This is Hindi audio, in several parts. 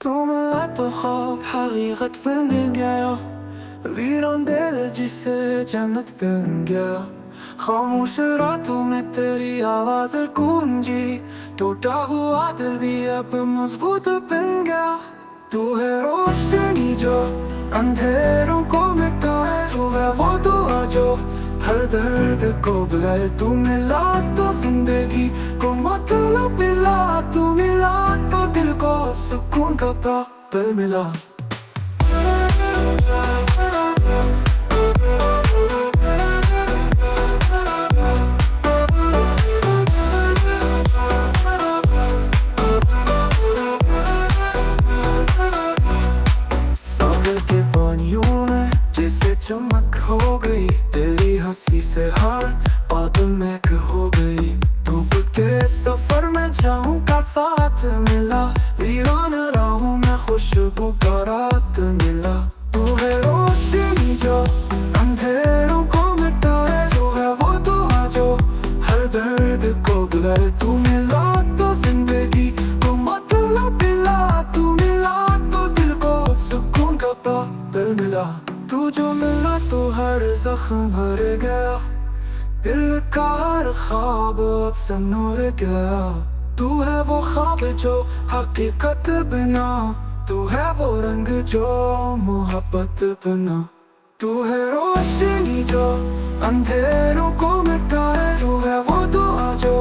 तू मिला तो ख्वाब हकीकत बन गया, वीरान दिल जिसे जन्नत बन गया। खामोश रातों में तेरी आवाज गूंजी, टूटा हुआ दिल भी अब मजबूत बन गया। तू है रोशनी जो अंधेरों को मिटाए, तू है वो दुआ जो हर दर्द को बुलाए। तू मिला तो जिंदगी को मतलब मिला, तू मिला तो दिल को सुकून का पल मिला। सागर के पानियों में जैसे चमक हो गई, तेरी हंसी से हर बात महक हो गई। धूप के सफर में छाँव का साथ मिला, वीरान राहों में खुशबू का रात मिला। तू है रोशनी जो अंधेरों को मिटाए, तू है वो दुआ जो हर दर्द को बुलाए। तू मिला तो जिंदगी को मतलब मिला, तू मिला तो दिल को सुकून का पल मिला। तू जो मिला तो हर जख्म भर गया, दिल का हर ख्वाब अब से नूर गया। तू है वो ख्वाब जो हकीकत बना, तू है वो रंग जो मोहब्बत बना। तू है रोशनी जो अंधेरों को मिटाए, तू है वो दुआ जो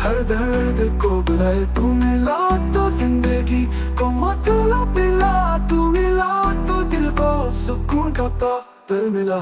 हर दर्द को बुलाए। तू मिला तो जिंदगी को मतलब मिला, तू मिला तो दिल को सुकून का पल मिला।